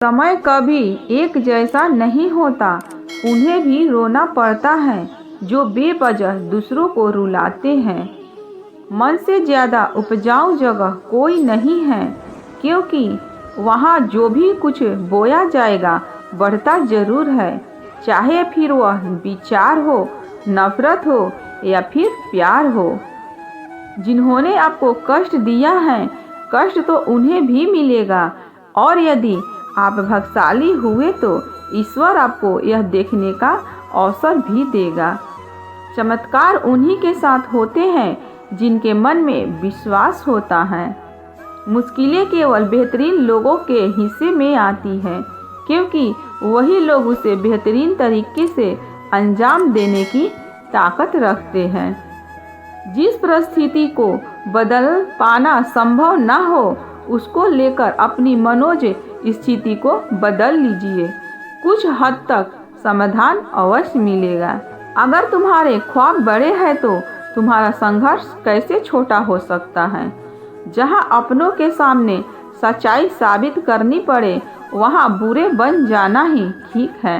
समय कभी एक जैसा नहीं होता, उन्हें भी रोना पड़ता है जो बेवजह दूसरों को रुलाते हैं। मन से ज़्यादा उपजाऊ जगह कोई नहीं है, क्योंकि वहाँ जो भी कुछ बोया जाएगा बढ़ता ज़रूर है, चाहे फिर वह विचार हो, नफरत हो या फिर प्यार हो। जिन्होंने आपको कष्ट दिया है, कष्ट तो उन्हें भी मिलेगा, और यदि आप भाग्यशाली हुए तो ईश्वर आपको यह देखने का अवसर भी देगा। चमत्कार उन्हीं के साथ होते हैं जिनके मन में विश्वास होता है। मुश्किलें केवल बेहतरीन लोगों के हिस्से में आती हैं, क्योंकि वही लोग उसे बेहतरीन तरीके से अंजाम देने की ताकत रखते हैं। जिस परिस्थिति को बदल पाना संभव न हो, उसको लेकर अपनी मनोज स्थिति को बदल लीजिए। कुछ हद तक समाधान अवश्य मिलेगा। अगर तुम्हारे ख्वाब बड़े हैं तो तुम्हारा संघर्ष कैसे छोटा हो सकता है। जहां अपनों के सामने सच्चाई साबित करनी पड़े, वहां बुरे बन जाना ही ठीक है।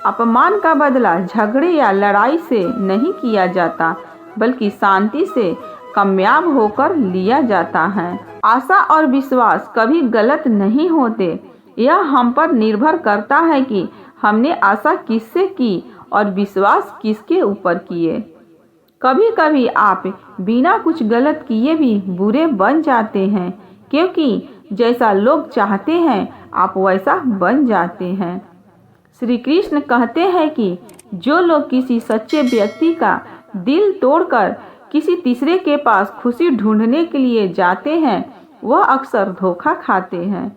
अपमान का बदला झगड़े या लड़ाई से नहीं किया जाता, बल्कि शांति से कामयाब होकर लिया जाता है। आशा और विश्वास कभी गलत नहीं होते। यह हम पर निर्भर करता है कि हमने आशा किससे की और विश्वास किसके ऊपर किए। कभी कभी आप बिना कुछ गलत किए भी बुरे बन जाते हैं, क्योंकि जैसा लोग चाहते हैं आप वैसा बन जाते हैं। श्री कृष्ण कहते हैं कि जो लोग किसी सच्चे व्यक्ति का दिल तोड़कर किसी तीसरे के पास खुशी ढूंढने के लिए जाते हैं, वह अक्सर धोखा खाते हैं।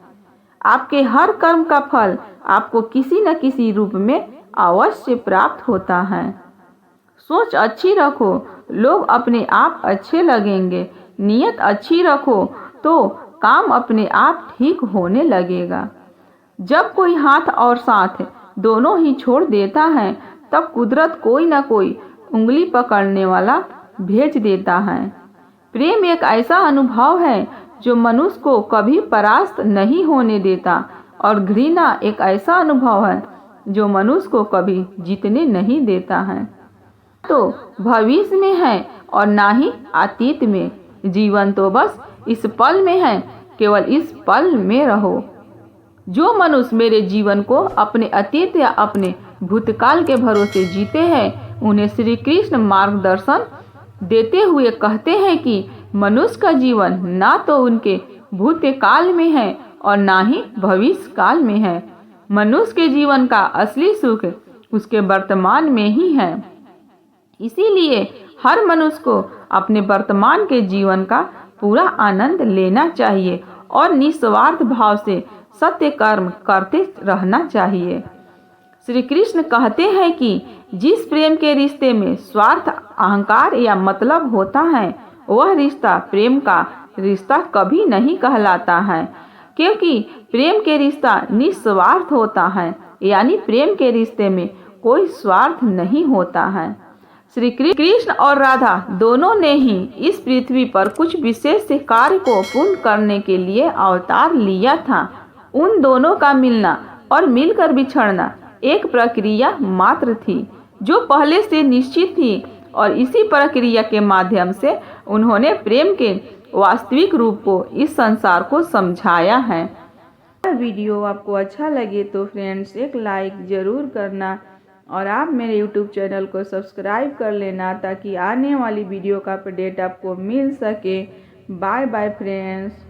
आपके हर कर्म का फल आपको किसी न किसी रूप में अवश्य प्राप्त होता है। सोच अच्छी रखो, लोग अपने आप अच्छे लगेंगे। नियत अच्छी रखो तो काम अपने आप ठीक होने लगेगा। जब कोई हाथ और साथ दोनों ही छोड़ देता है, तब कुदरत कोई न कोई उंगली पकड़ने वाला भेज देता है। प्रेम एक ऐसा अनुभव है जो मनुष्य को कभी परास्त नहीं होने देता, और घृणा एक ऐसा अनुभव है जो मनुष्य को कभी जीतने नहीं देता है। तो भविष्य में है और ना ही अतीत में। जीवन तो बस इस पल में है, केवल इस पल में रहो। जो मनुष्य मेरे जीवन को अपने अतीत या अपने भूतकाल के भरोसे जीते हैं, उन्हें श्री कृष्ण मार्गदर्शन देते हुए कहते हैं कि मनुष्य का जीवन ना तो उनके भूतकाल में है और ना ही भविष्य काल में है। मनुष्य के जीवन का असली सुख उसके वर्तमान में ही है। इसीलिए हर मनुष्य को अपने वर्तमान के जीवन का पूरा आनंद लेना चाहिए और निस्वार्थ भाव से सत्य कर्म करते रहना चाहिए। श्री कृष्ण कहते हैं कि जिस प्रेम के रिश्ते में स्वार्थ, अहंकार या मतलब होता है, वह रिश्ता प्रेम का रिश्ता कभी नहीं कहलाता है, क्योंकि प्रेम के रिश्ता निस्वार्थ होता है, यानी प्रेम के रिश्ते में कोई स्वार्थ नहीं होता है। श्री कृष्ण और राधा दोनों ने ही इस पृथ्वी पर कुछ विशेष कार्य को पूर्ण करने के लिए अवतार लिया था। उन दोनों का मिलना और मिलकर बिछड़ना एक प्रक्रिया मात्र थी, जो पहले से निश्चित थी, और इसी प्रक्रिया के माध्यम से उन्होंने प्रेम के वास्तविक रूप को इस संसार को समझाया है। वीडियो आपको अच्छा लगे तो फ्रेंड्स एक लाइक ज़रूर करना, और आप मेरे यूट्यूब चैनल को सब्सक्राइब कर लेना, ताकि आने वाली वीडियो का अपडेट आपको मिल सके। Bye bye friends.